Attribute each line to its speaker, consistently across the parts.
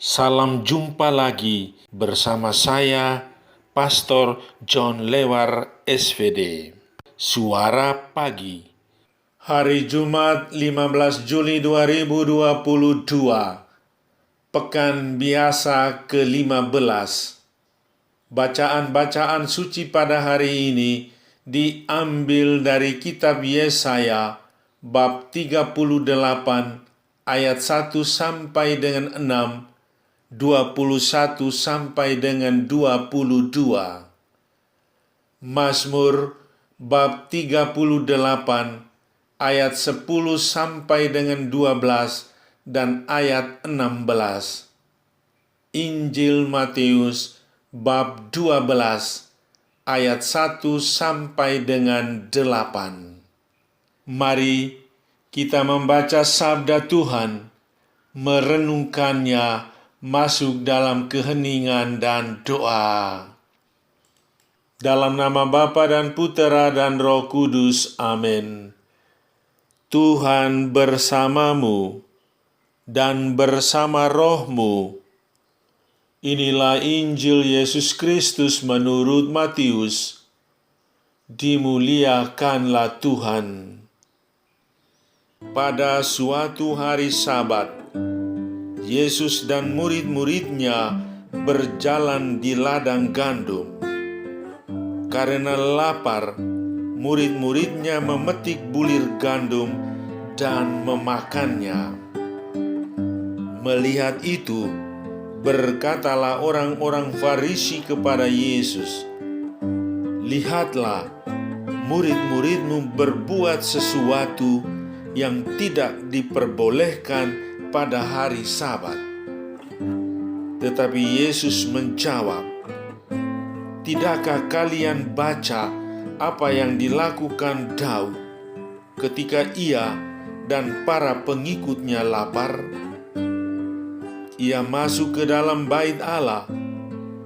Speaker 1: Salam jumpa lagi bersama saya, Pastor John Lewar SVD. Suara Pagi. Hari Jumat 15 Juli 2022. Pekan biasa ke-15. Bacaan-bacaan suci pada hari ini diambil dari kitab Yesaya bab 38 ayat 1 sampai dengan 6, 21 sampai dengan 22. Mazmur bab 38 ayat 10 sampai dengan 12 dan ayat 16. Injil Matius bab 12 ayat 1 sampai dengan 8. Mari kita membaca sabda Tuhan, merenungkannya, masuk dalam keheningan dan doa. Dalam nama Bapa dan Putera dan Roh Kudus, amin. Tuhan bersamamu dan bersama rohmu. Inilah Injil Yesus Kristus menurut Matius. Dimuliakanlah Tuhan. Pada suatu hari Sabat, Yesus dan murid-muridnya berjalan di ladang gandum. Karena lapar, murid-muridnya memetik bulir gandum dan memakannya. Melihat itu, berkatalah orang-orang Farisi kepada Yesus, "Lihatlah, murid-muridmu berbuat sesuatu yang tidak diperbolehkan pada hari Sabat." Tetapi Yesus menjawab, "Tidakkah kalian baca apa yang dilakukan Daud ketika ia dan para pengikutnya lapar? Ia masuk ke dalam bait Allah,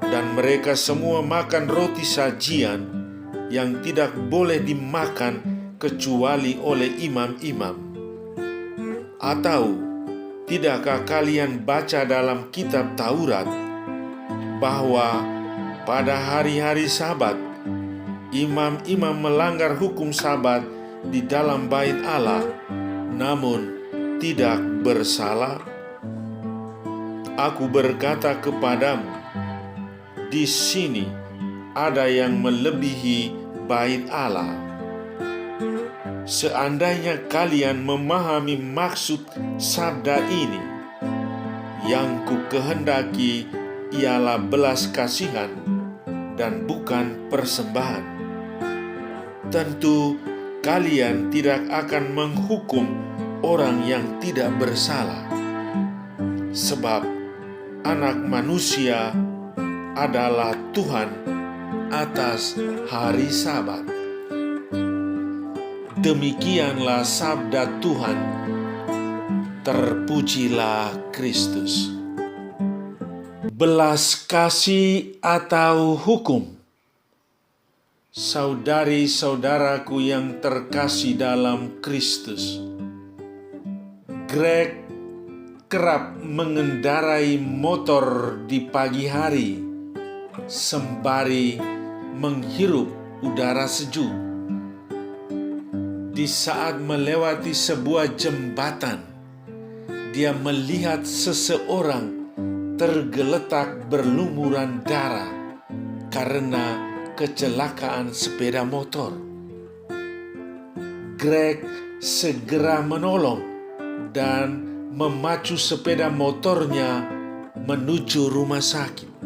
Speaker 1: dan mereka semua makan roti sajian yang tidak boleh dimakan kecuali oleh imam-imam. Atau tidakkah kalian baca dalam kitab Taurat bahwa pada hari-hari Sabat, imam-imam melanggar hukum Sabat di dalam bait Allah, namun tidak bersalah? Aku berkata kepadamu, di sini ada yang melebihi bait Allah. Seandainya kalian memahami maksud sabda ini, yang ku kehendaki ialah belas kasihan dan bukan persembahan, tentu kalian tidak akan menghukum orang yang tidak bersalah. Sebab Anak Manusia adalah Tuhan atas hari Sabat." Demikianlah sabda Tuhan. Terpujilah Kristus. Belas kasih atau hukum? Saudari-saudaraku yang terkasih dalam Kristus, Greg kerap mengendarai motor di pagi hari sembari menghirup udara sejuk. Di saat melewati sebuah jembatan, dia melihat seseorang tergeletak berlumuran darah karena kecelakaan sepeda motor. Greg segera menolong dan memacu sepeda motornya menuju rumah sakit.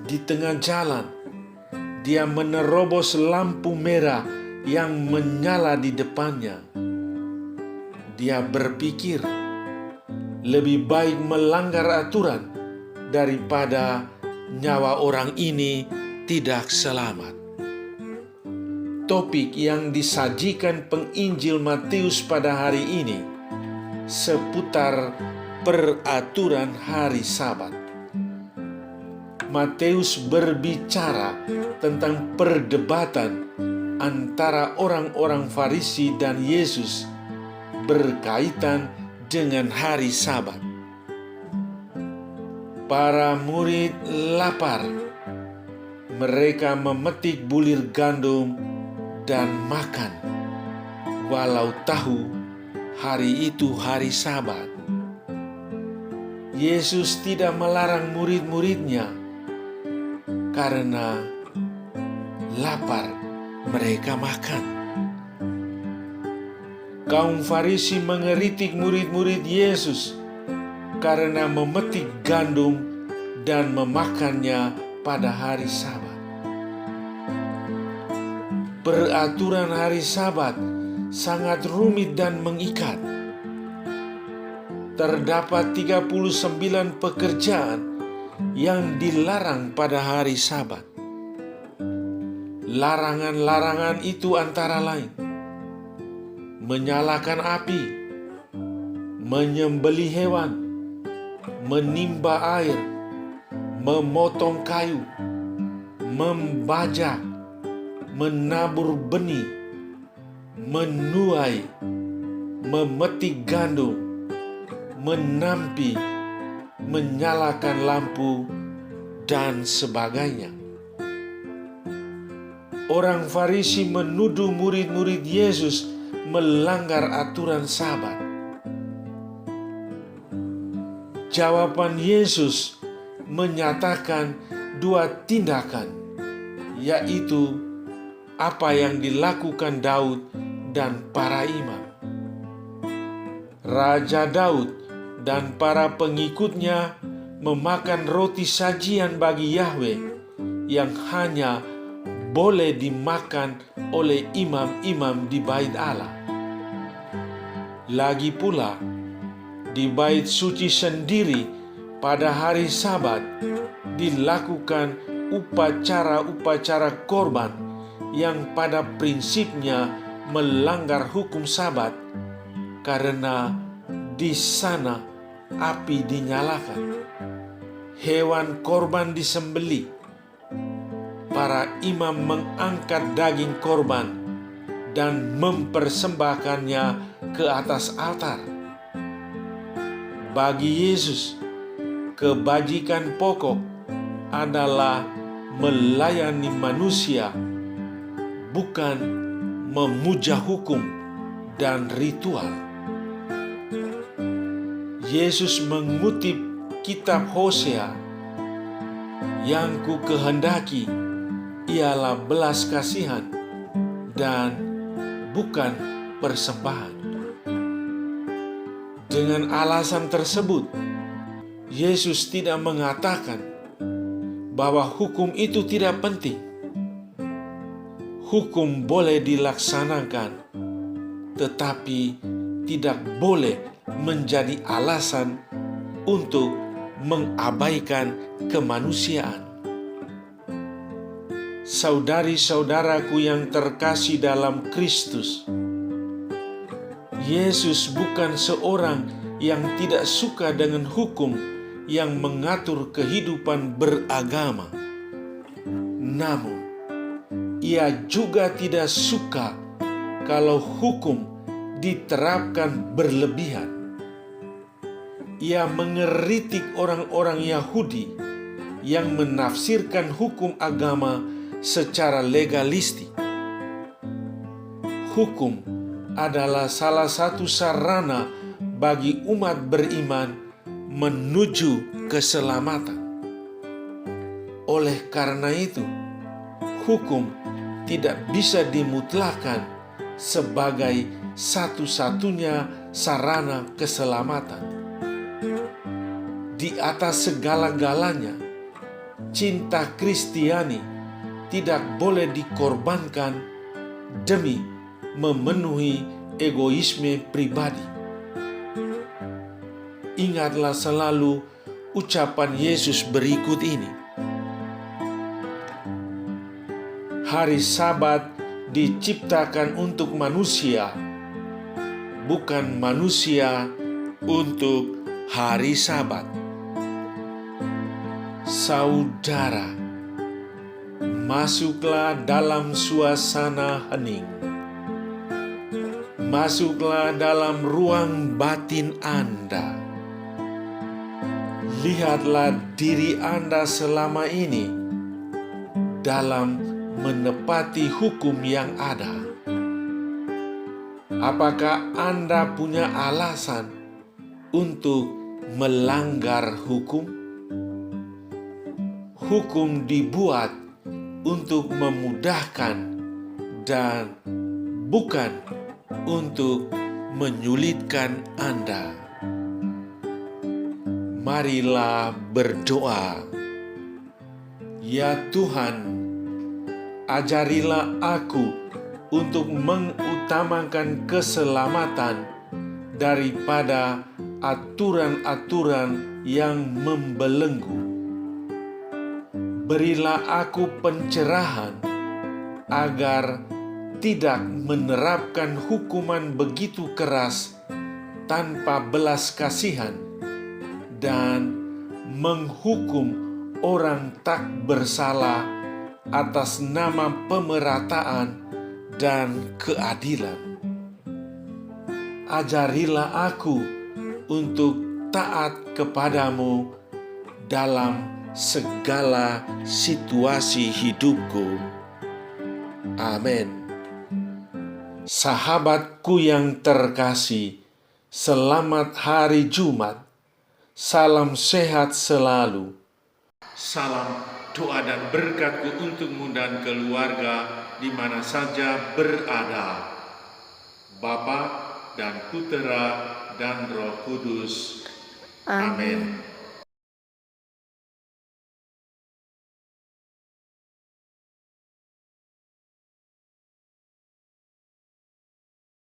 Speaker 1: Di tengah jalan, dia menerobos lampu merah yang menyala di depannya. Dia berpikir, lebih baik melanggar aturan daripada nyawa orang ini tidak selamat. Topik yang disajikan penginjil Matius pada hari ini seputar peraturan hari Sabat. Matius berbicara tentang perdebatan antara orang-orang Farisi dan Yesus berkaitan dengan hari Sabat. Para murid lapar. Mereka memetik bulir gandum dan makan, walau tahu hari itu hari Sabat. Yesus tidak melarang murid-muridnya karena lapar mereka makan. Kaum Farisi mengeritik murid-murid Yesus karena memetik gandum dan memakannya pada hari Sabat. Peraturan hari Sabat sangat rumit dan mengikat. Terdapat 39 pekerjaan yang dilarang pada hari Sabat. Larangan-larangan itu antara lain: menyalakan api, menyembelih hewan, menimba air, memotong kayu, membajak, menabur benih, menuai, memetik gandum, menampi, menyalakan lampu, dan sebagainya. Orang Farisi menuduh murid-murid Yesus melanggar aturan Sabat. Jawaban Yesus menyatakan dua tindakan, yaitu apa yang dilakukan Daud dan para imam. Raja Daud dan para pengikutnya memakan roti sajian bagi Yahweh yang hanya boleh dimakan oleh imam-imam di Bait Allah. Lagi pula, di Bait Suci sendiri pada hari Sabat dilakukan upacara-upacara korban yang pada prinsipnya melanggar hukum Sabat, karena di sana api dinyalakan, hewan korban disembelih, para imam mengangkat daging korban dan mempersembahkannya ke atas altar. Bagi Yesus, kebajikan pokok adalah melayani manusia, bukan memuja hukum dan ritual. Yesus mengutip kitab Hosea, "Yang ku kehendaki ialah belas kasihan dan bukan persembahan." Dengan alasan tersebut, Yesus tidak mengatakan bahwa hukum itu tidak penting. Hukum boleh dilaksanakan, tetapi tidak boleh menjadi alasan untuk mengabaikan kemanusiaan. Saudari-saudaraku yang terkasih dalam Kristus, Yesus bukan seorang yang tidak suka dengan hukum yang mengatur kehidupan beragama. Namun, Ia juga tidak suka kalau hukum diterapkan berlebihan. Ia mengeritik orang-orang Yahudi yang menafsirkan hukum agama secara legalistik. Hukum adalah salah satu sarana bagi umat beriman menuju keselamatan. Oleh karena itu, hukum tidak bisa dimutlakkan sebagai satu-satunya sarana keselamatan. Di atas segala-galanya, cinta Kristiani tidak boleh dikorbankan demi memenuhi egoisme pribadi. Ingatlah selalu ucapan Yesus berikut ini: hari Sabat diciptakan untuk manusia, bukan manusia untuk hari Sabat. Saudara, masuklah dalam suasana hening. Masuklah dalam ruang batin Anda. Lihatlah diri Anda selama ini dalam menepati hukum yang ada. Apakah Anda punya alasan untuk melanggar hukum? Hukum dibuat untuk memudahkan dan bukan untuk menyulitkan Anda. Marilah berdoa. Ya Tuhan, ajarilah aku untuk mengutamakan keselamatan daripada aturan-aturan yang membelenggu. Berilah aku pencerahan agar tidak menerapkan hukuman begitu keras tanpa belas kasihan dan menghukum orang tak bersalah atas nama pemerataan dan keadilan. Ajarilah aku untuk taat kepadamu dalam segala situasi hidupku. Amin. Sahabatku yang terkasih, selamat hari Jumat. Salam sehat selalu. Salam doa dan berkatku untukmu dan keluarga di mana saja berada. Bapa dan Putera dan Roh Kudus. Amin.